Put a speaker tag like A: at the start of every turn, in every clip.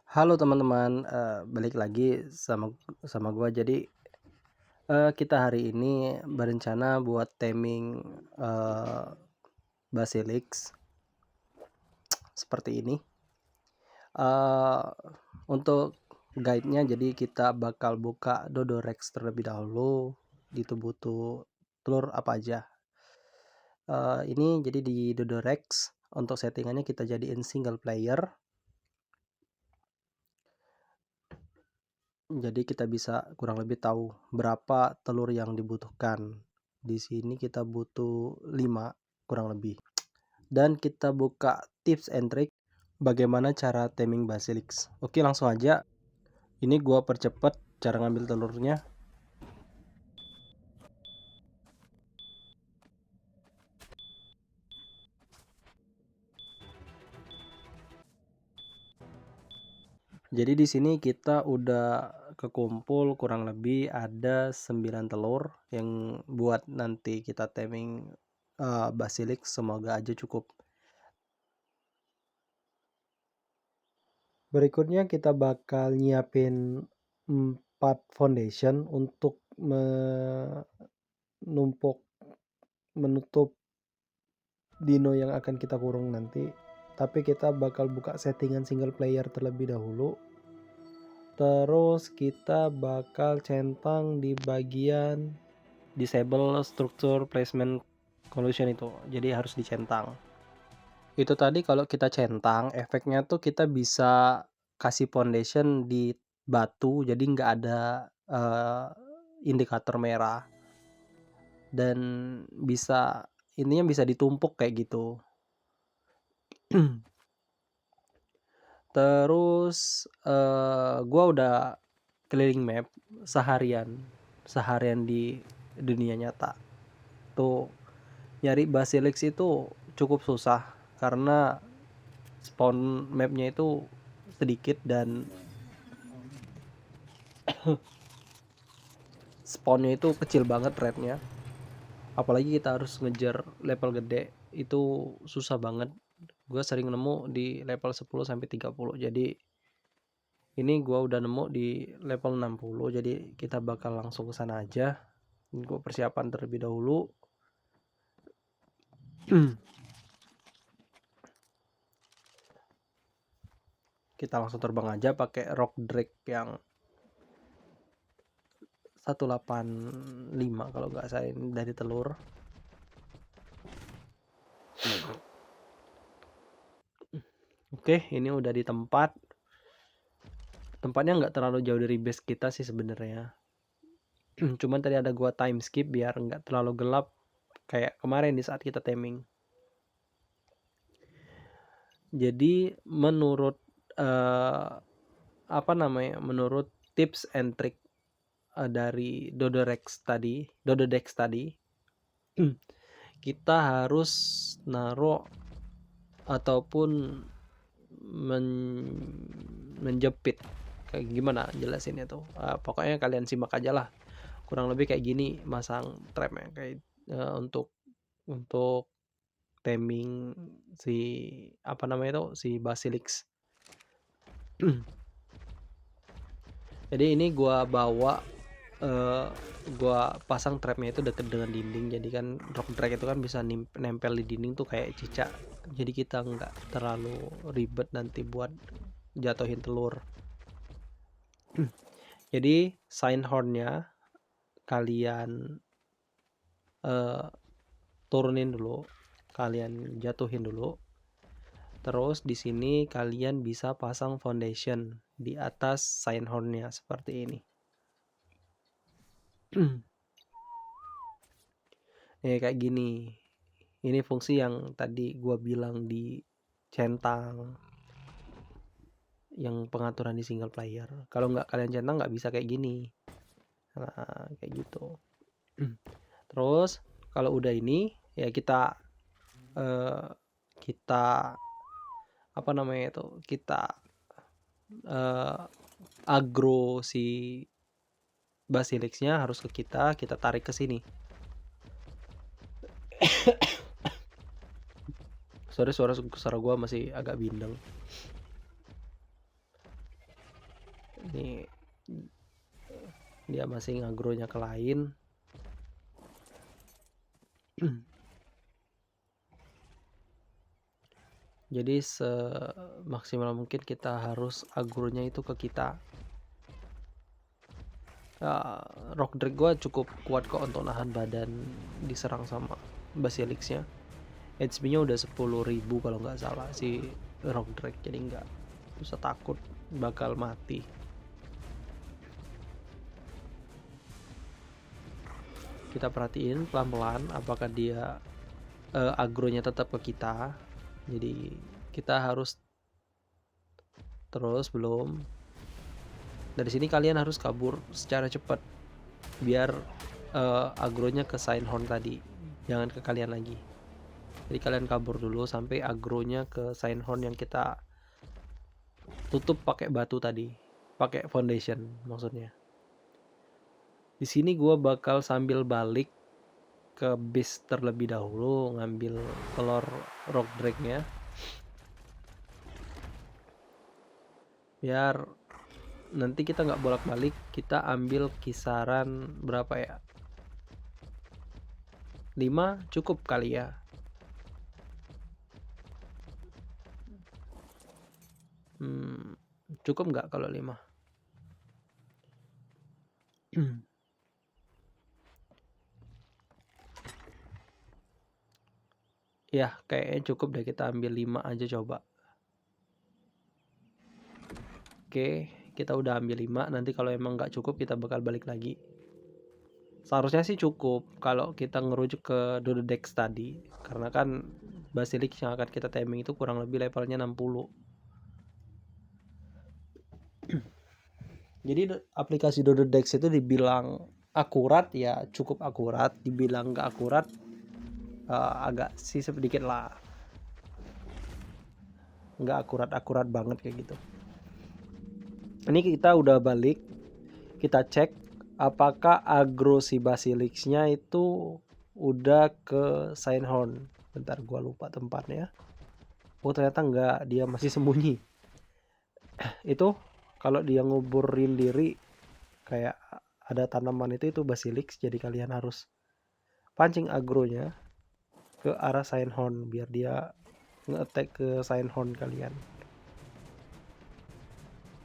A: Halo teman-teman, balik lagi sama sama gua. Jadi, kita hari ini berencana buat taming, eee, Basilix seperti ini. Eee, untuk guide-nya jadi kita bakal buka Dodorex terlebih dahulu, itu butuh telur apa aja. Ini jadi di Dodorex untuk settingannya kita jadiin single player. Jadi kita bisa kurang lebih tahu berapa telur yang dibutuhkan. Di sini kita butuh 5 kurang lebih. Dan kita buka tips and trick bagaimana cara taming Basilix. Oke, langsung aja. Ini gua percepat cara ngambil telurnya. Jadi di sini kita udah kekumpul kurang lebih ada 9 telur yang buat nanti kita taming Basilix, semoga aja cukup. Berikutnya kita bakal nyiapin 4 foundation untuk menutup dino yang akan kita kurung nanti. Tapi kita bakal buka settingan single player terlebih dahulu. Terus kita bakal centang di bagian disable structure placement collision itu. Jadi harus dicentang. Itu tadi kalau kita centang, efeknya tuh kita bisa kasih foundation di batu, jadi nggak ada indikator merah, dan bisa intinya bisa ditumpuk kayak gitu. Terus gua udah keliling map seharian di dunia nyata. Tuh nyari Basilix itu cukup susah karena spawn mapnya itu sedikit dan spawnnya itu kecil banget rate-nya. Apalagi kita harus ngejar level gede, itu susah banget. Gue sering nemu di level 10 sampai 30. Jadi ini gue udah nemu di level 60. Jadi kita bakal langsung ke sana aja. Gue persiapan terlebih dahulu. Kita langsung terbang aja pakai rock drake yang 185 kalau nggak salah, ini dari telur. Oke, ini udah di tempat. Tempatnya nggak terlalu jauh dari base kita sih sebenarnya. Cuman tadi ada gua time skip biar nggak terlalu gelap kayak kemarin di saat kita taming. Jadi menurut menurut tips and trick dari Dododex tadi, kita harus naruh ataupun menjepit, kayak gimana jelasinnya tuh. Pokoknya kalian simak aja lah. Kurang lebih kayak gini masang trapnya kayak untuk taming si Basilix. Jadi ini gua bawa gua pasang trapnya itu deket dengan dinding. Jadi kan rock drag itu kan bisa nempel di dinding tuh kayak cicak. Jadi kita nggak terlalu ribet nanti buat jatuhin telur. Jadi sign hornnya kalian turunin dulu, kalian jatuhin dulu. Terus di sini kalian bisa pasang foundation di atas sign hornnya seperti ini. Kayak gini. Ini fungsi yang tadi gua bilang di centang, yang pengaturan di single player. Kalau nggak kalian centang nggak bisa kayak gini. Nah, kayak gitu. Terus kalau udah ini ya kita kita agro si Basilixnya harus ke kita tarik ke sini. Sorry, suara gua masih agak bindeng. Ini dia masih ngagronya ke lain. Jadi semaksimal mungkin kita harus agronya itu ke kita. Rock Drake gue cukup kuat kok untuk nahan badan diserang sama Basilixnya. HP-nya udah 10.000 kalau nggak salah si Rock Drake, jadi nggak usah takut bakal mati. Kita perhatiin pelan-pelan apakah dia agronya tetap ke kita. Jadi kita harus terus belum. Dari sini kalian harus kabur secara cepat biar agronya ke Sinehorn tadi, jangan ke kalian lagi. Jadi kalian kabur dulu sampai agronya ke Sinehorn yang kita tutup pakai batu tadi, pakai foundation maksudnya. Di sini gue bakal sambil balik ke base terlebih dahulu, ngambil telur Rock Drake-nya biar nanti kita nggak bolak-balik. Kita ambil kisaran berapa ya, 5 cukup kali ya. Cukup nggak kalau 5? Ya kayaknya cukup deh, kita ambil 5 aja coba. Oke, kita udah ambil 5. Nanti kalau emang nggak cukup kita bakal balik lagi. Seharusnya sih cukup kalau kita ngerujuk ke Dodedex tadi, karena kan Basilix yang akan kita taming itu kurang lebih levelnya 60. Jadi aplikasi Dodedex itu dibilang akurat ya cukup akurat, dibilang nggak akurat agak sih sedikit lah, nggak akurat banget kayak gitu. Ini kita udah balik, kita cek apakah agro si Basilixnya itu udah ke Sinehorn. Bentar, gua lupa tempatnya. Oh ternyata enggak, dia masih sembunyi. Itu kalau dia nguburin diri kayak ada tanaman itu Basilix, jadi kalian harus pancing agronya ke arah Sinehorn biar dia nge-attack ke Sinehorn kalian.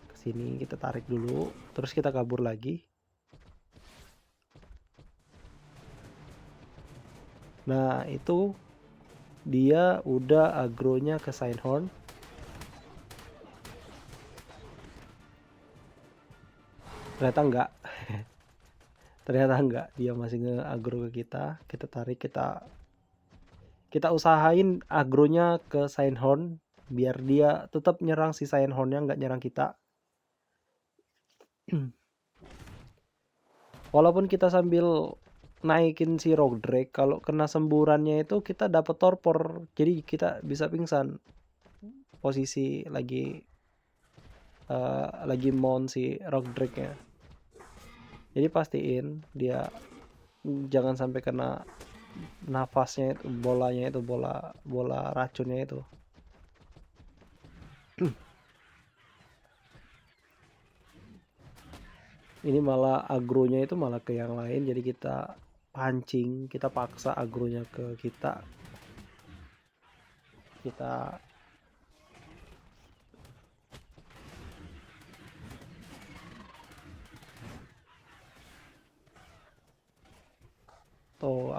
A: Kesini kita tarik dulu, terus kita kabur lagi. Nah itu dia udah agronya ke Sinehorn. Ternyata enggak. Ternyata enggak, dia masih nge-agro ke kita. Kita tarik, kita usahain agronya ke Sinehorn biar dia tetap nyerang si Sinehornnya, nggak nyerang kita. Walaupun kita sambil naikin si Rock Drake, kalau kena semburannya itu kita dapat torpor, jadi kita bisa pingsan posisi lagi mount si Rock Drake-nya. Jadi pastiin dia jangan sampai kena nafasnya itu, bolanya itu, bola racunnya itu. Ini malah agronya itu malah ke yang lain, jadi kita pancing, kita paksa agronya ke kita.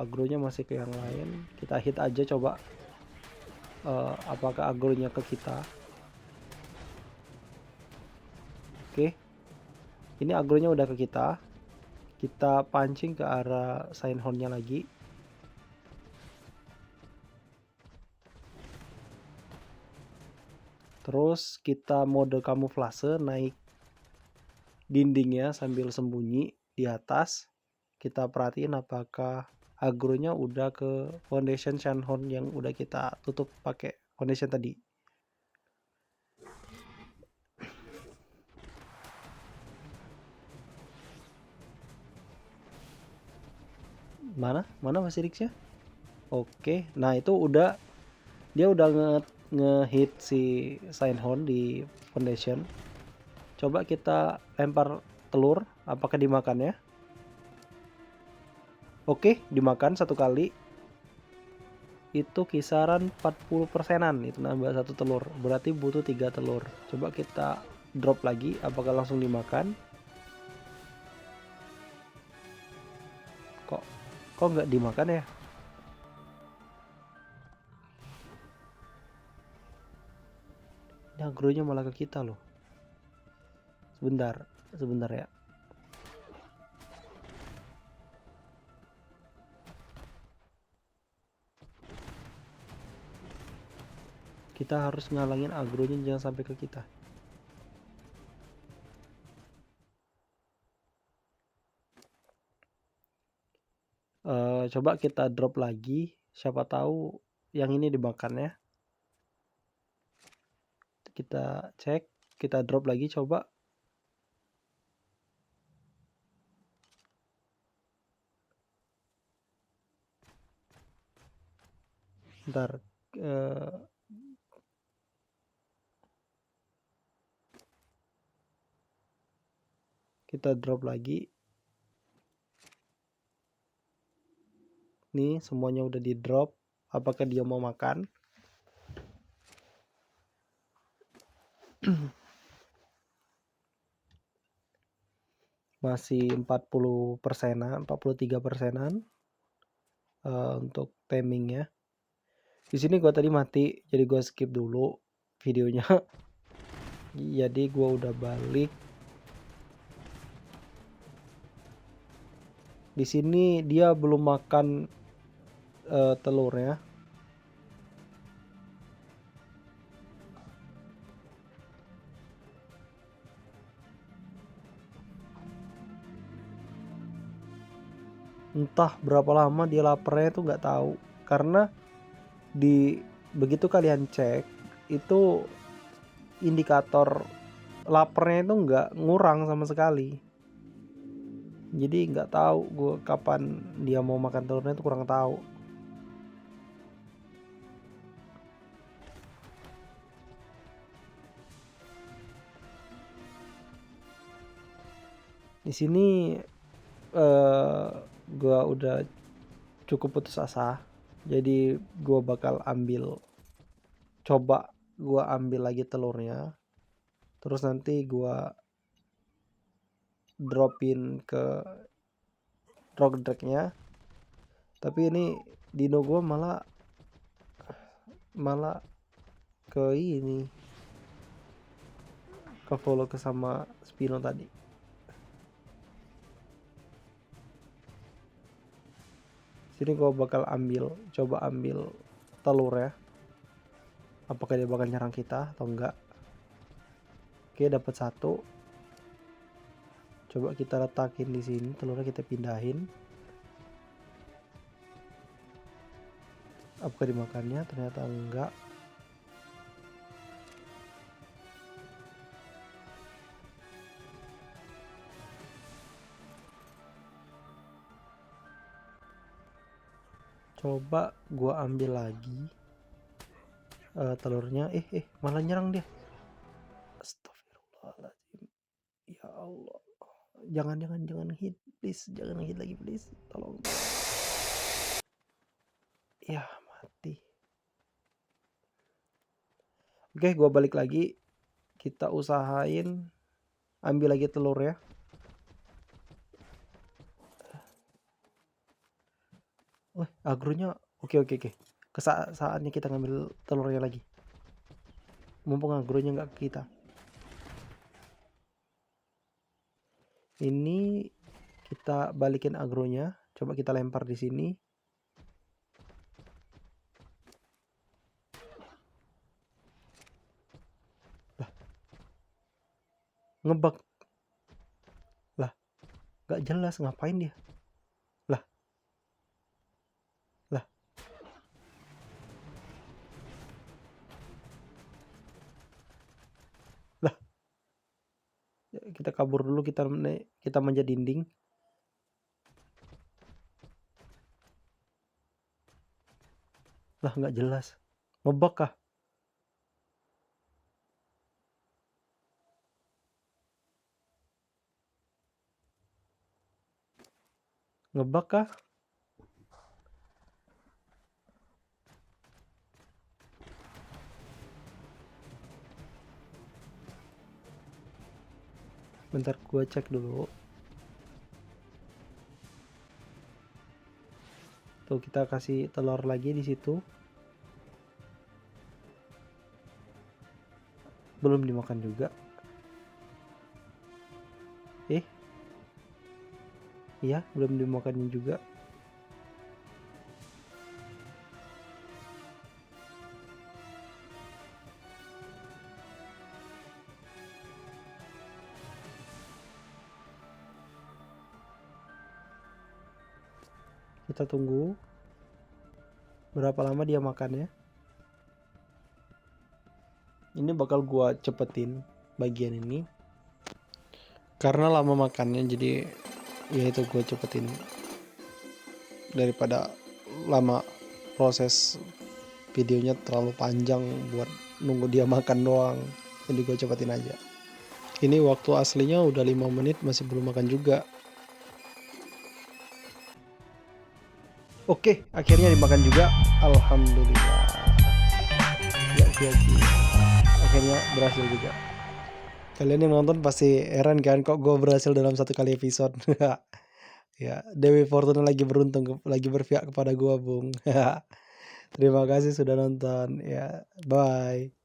A: Agronya masih ke yang lain, kita hit aja coba apakah agronya ke kita. Oke, ini agronya udah ke kita. Kita pancing ke arah Sinehorn-nya lagi. Terus kita mode kamuflase, naik dindingnya sambil sembunyi di atas. Kita perhatiin apakah agronya udah ke foundation Sinehorn yang udah kita tutup pakai foundation tadi. Mana Basilixnya? Oke, nah itu dia udah nge-hit si Sinehorn di foundation. Coba kita lempar telur, apakah dimakan ya? Oke, dimakan satu kali. Itu kisaran 40%-an, itu nambah satu telur. Berarti butuh 3 telur. Coba kita drop lagi, apakah langsung dimakan? Kok nggak dimakan ya? Ini agronya malah ke kita loh. Sebentar ya. Kita harus ngalangin agronya jangan sampai ke kita. Coba kita drop lagi, siapa tahu yang ini dimakan ya. Kita cek, kita drop lagi coba. Ntar kita drop lagi. Nih semuanya udah di drop. Apakah dia mau makan? Masih 40%-an, 43%-an untuk timingnya. Di sini gua tadi mati, jadi gua skip dulu videonya. Jadi gua udah balik. Di sini dia belum makan telurnya. Entah berapa lama dia laparnya itu nggak tahu. Karena begitu kalian cek itu indikator laparnya itu nggak ngurang sama sekali. Jadi nggak tahu gue kapan dia mau makan telurnya itu kurang tahu. Di sini gue udah cukup putus asa. Jadi gue bakal coba gue ambil lagi telurnya. Terus nanti gue dropin ke rock dragnya. Tapi ini dino gue malah ke ini, ke follow ke sama Spino tadi. Sini gue bakal coba ambil telur ya. Apakah dia bakal nyerang kita atau enggak? Oke, dapat satu. Coba kita letakin di sini, telurnya kita pindahin. Apakah dimakannya? Ternyata enggak. Coba gua ambil lagi telurnya. Malah nyerang dia. Astagfirullahaladzim. Ya Allah. Jangan hit please. Jangan hit lagi please. Tolong. Ya mati. Oke, gua balik lagi. Kita usahain ambil lagi telur ya. Wah, agronya oke. Saatnya kita ngambil telurnya lagi. Mumpung agronya nggak ke kita. Ini kita balikin agronya. Coba kita lempar di sini. Lah, ngebug. Lah, nggak jelas ngapain dia. Lah. Kita kabur dulu, kita manjat dinding. Lah, nggak jelas. Ngebug kah? Ngebug kah? Bentar gua cek dulu. Tuh kita kasih telur lagi di situ. Belum dimakan juga. Iya, belum dimakanin juga. Kita tunggu berapa lama dia makannya. Ini bakal gua cepetin bagian ini karena lama makannya, jadi ya itu gua cepetin daripada lama proses videonya terlalu panjang buat nunggu dia makan doang. Jadi gue cepetin aja. Ini waktu aslinya udah 5 menit masih belum makan juga. Oke, akhirnya dimakan juga. Alhamdulillah. Ya sia-sia. Akhirnya berhasil juga. Kalian yang nonton pasti heran kan, kok gue berhasil dalam satu kali episode. Ya, Dewi Fortuna lagi beruntung, lagi berpihak kepada gue, Bung. Terima kasih sudah nonton. Ya, bye.